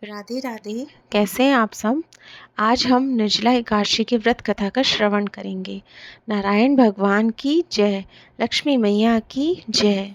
राधे राधे। कैसे हैं आप सब। आज हम निर्जला एकादशी की व्रत कथा का श्रवण करेंगे। नारायण भगवान की जय, लक्ष्मी मैया की जय।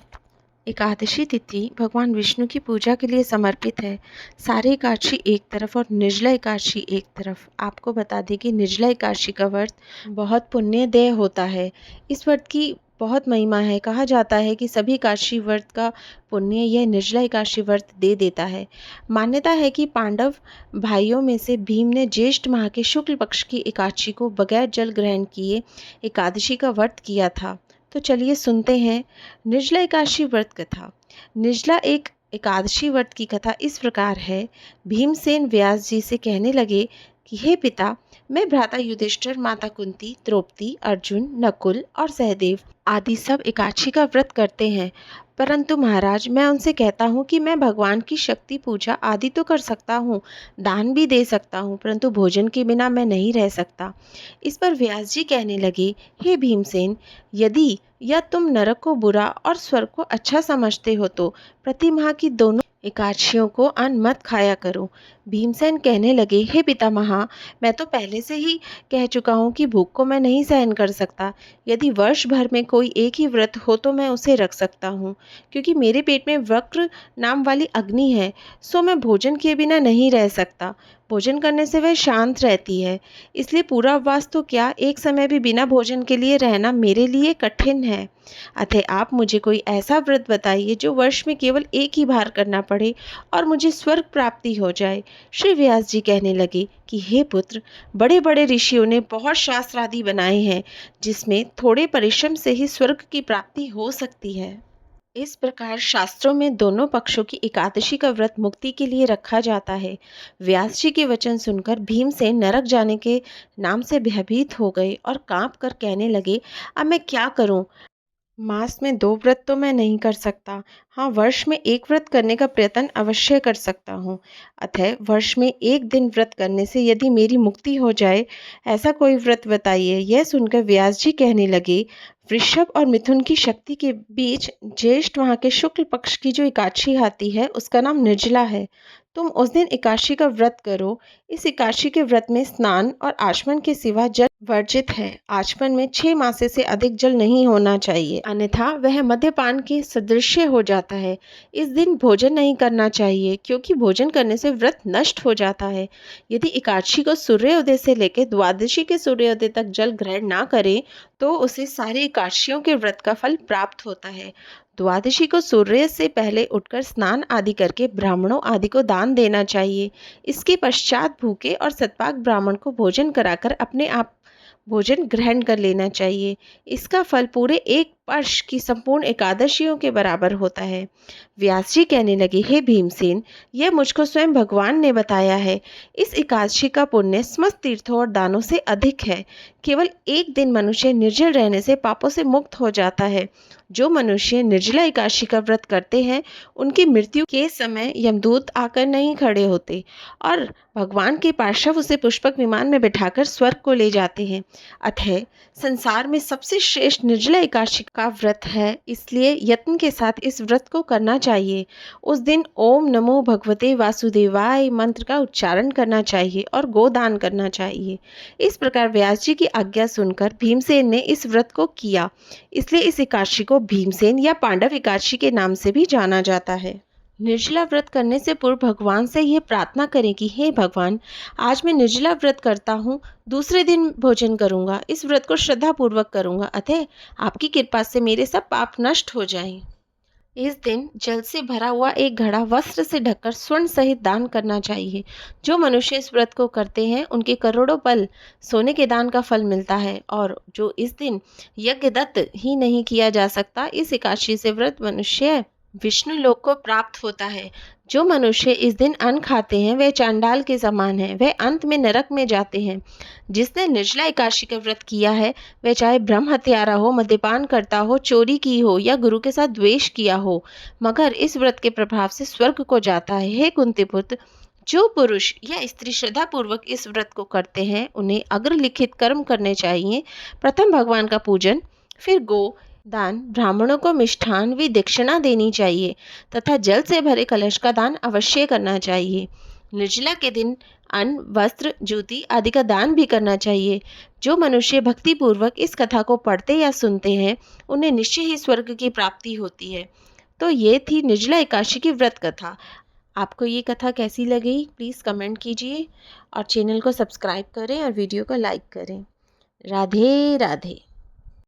एकादशी तिथि भगवान विष्णु की पूजा के लिए समर्पित है। सारे एकादशी एक तरफ और निर्जला एकादशी एक तरफ। आपको बता दें कि निर्जला एकादशी का व्रत बहुत पुण्यदेय होता है। इस व्रत की बहुत महिमा है। कहा जाता है कि सभी एकादशी व्रत का पुण्य यह निर्जला एकादशी व्रत दे देता है। मान्यता है कि पांडव भाइयों में से भीम ने ज्येष्ठ माह के शुक्ल पक्ष की एकादशी को बगैर जल ग्रहण किए एकादशी का व्रत किया था। तो चलिए सुनते हैं निर्जला एकादशी व्रत कथा। निर्जला एक एकादशी व्रत की कथा इस प्रकार है। भीमसेन व्यास जी से कहने लगे कि हे पिता, मैं भ्राता युधिष्ठिर, माता कुंती, द्रौपदी, अर्जुन, नकुल और सहदेव आदि सब एकादशी का व्रत करते हैं, परंतु महाराज मैं उनसे कहता हूँ कि मैं भगवान की शक्ति पूजा आदि तो कर सकता हूँ, दान भी दे सकता हूँ, परंतु भोजन के बिना मैं नहीं रह सकता। इस पर व्यास जी कहने लगे, हे भीमसेन, यदि या तुम नरक को बुरा और स्वर्ग को अच्छा समझते हो तो प्रति माह की दोनों एकादशियों को अन्न मत खाया करो। भीमसेन कहने लगे, हे पितामह, मैं तो पहले से ही कह चुका हूँ कि भूख को मैं नहीं सहन कर सकता। यदि वर्ष भर में कोई एक ही व्रत हो तो मैं उसे रख सकता हूँ, क्योंकि मेरे पेट में वक्र नाम वाली अग्नि है, सो मैं भोजन किए बिना नहीं रह सकता। भोजन करने से वह शांत रहती है, इसलिए पूरा उपवास तो क्या, एक समय भी बिना भोजन के लिए रहना मेरे लिए कठिन है। अतः आप मुझे कोई ऐसा व्रत बताइए जो वर्ष में केवल एक ही बार करना पड़े और मुझे स्वर्ग प्राप्ति हो जाए। श्री व्यास जी कहने लगे कि हे पुत्र, बड़े बड़े ऋषियों ने बहुत शास्त्र आदि बनाए हैं, जिसमें थोड़े परिश्रम से ही स्वर्ग की प्राप्ति हो सकती है। इस प्रकार शास्त्रों में दोनों पक्षों की एकादशी का व्रत मुक्ति के लिए रखा जाता है। व्यास जी के वचन सुनकर भीमसेन नरक जाने के नाम से भयभीत हो गए और कांप कर कहने लगे, अब मैं क्या करूं। मास में 2 व्रत तो मैं नहीं कर सकता। हाँ, वर्ष में एक व्रत करने का प्रयत्न अवश्य कर सकता हूँ। अतः वर्ष में एक दिन व्रत करने से यदि मेरी मुक्ति हो जाए, ऐसा कोई व्रत बताइए। यह सुनकर व्यास जी कहने लगे, वृषभ और मिथुन की शक्ति के बीच ज्येष्ठ माह के शुक्ल पक्ष की जो एकादशी आती है उसका नाम निर्जला है। तुम उस दिन एकादशी का व्रत करो। इस एकादशी के व्रत में स्नान और आचमन के सिवा जल वर्जित है। आचमन में 6 मासे से अधिक जल नहीं होना चाहिए, अन्यथा वह मद्यपान के सदृश हो जाता है। इस दिन भोजन नहीं करना चाहिए, क्योंकि भोजन करने से व्रत नष्ट हो जाता है। यदि एकादशी को सूर्योदय से लेकर द्वादशी के सूर्योदय तक जल ग्रहण ना करे तो उसे सारे एकादशियों के व्रत का फल प्राप्त होता है। द्वादशी को सूर्य से पहले उठकर स्नान आदि करके ब्राह्मणों आदि को दान देना चाहिए। इसके पश्चात भूखे और सतपाक ब्राह्मण को भोजन कराकर अपने आप भोजन ग्रहण कर लेना चाहिए। इसका फल पूरे एक वर्ष की संपूर्ण एकादशियों के बराबर होता है। व्यास जी कहने लगे, हे भीमसेन, यह मुझको स्वयं भगवान ने बताया है। इस एकादशी का पुण्य समस्त तीर्थों और दानों से अधिक है। केवल एक दिन मनुष्य निर्जल रहने से पापों से मुक्त हो जाता है। जो मनुष्य निर्जला एकादशी का व्रत करते हैं, उनकी मृत्यु के समय यमदूत आकर नहीं खड़े होते और भगवान के पार्षद उसे पुष्पक विमान में बिठाकर स्वर्ग को ले जाते हैं। अतः संसार में सबसे श्रेष्ठ निर्जला एकादशी का व्रत है, इसलिए यत्न के साथ इस व्रत को करना चाहिए। उस दिन ओम नमो भगवते वासुदेवाय मंत्र का उच्चारण करना चाहिए और गोदान करना चाहिए। इस प्रकार व्यास जी की आज्ञा सुनकर भीमसेन ने इस व्रत को किया। इसलिए इस एकादशी को भीमसेन या पांडव एकादशी के नाम से भी जाना जाता है। निर्जला व्रत करने से पूर्व भगवान से यह प्रार्थना करें कि हे भगवान, आज मैं निर्जला व्रत करता हूँ, दूसरे दिन भोजन करूँगा। इस व्रत को श्रद्धा पूर्वक करूँगा, अतः आपकी कृपा से मेरे सब पाप नष्ट हो जाएं। इस दिन जल से भरा हुआ एक घड़ा वस्त्र से ढककर स्वर्ण सहित दान करना चाहिए। जो मनुष्य इस व्रत को करते हैं उनके करोड़ों पल सोने के दान का फल मिलता है। और जो इस दिन यज्ञ दत्त ही नहीं किया जा सकता, इस एकादशी से व्रत मनुष्य विष्णु लोक को प्राप्त होता है। जो मनुष्य इस दिन अन्न खाते हैं वह चांडाल के समान है, वह अंत में नरक में जाते हैं। जिसने निर्जला एकादशी का व्रत किया है, वह चाहे ब्रह्म हत्यारा हो, मद्यपान करता हो, चोरी की हो या गुरु के साथ द्वेष किया हो, मगर इस व्रत के प्रभाव से स्वर्ग को जाता है। हे कुंती पुत्र, जो पुरुष या स्त्री श्रद्धा पूर्वक इस व्रत को करते हैं, उन्हें अग्रलिखित कर्म करने चाहिए। प्रथम भगवान का पूजन, फिर गो दान, ब्राह्मणों को मिष्ठान व दक्षिणा देनी चाहिए तथा जल से भरे कलश का दान अवश्य करना चाहिए। निर्जला के दिन अन्न, वस्त्र, जूती आदि का दान भी करना चाहिए। जो मनुष्य भक्तिपूर्वक इस कथा को पढ़ते या सुनते हैं, उन्हें निश्चय ही स्वर्ग की प्राप्ति होती है। तो ये थी निर्जला एकादशी की व्रत कथा। आपको ये कथा कैसी लगी प्लीज़ कमेंट कीजिए और चैनल को सब्सक्राइब करें और वीडियो को लाइक करें। राधे राधे।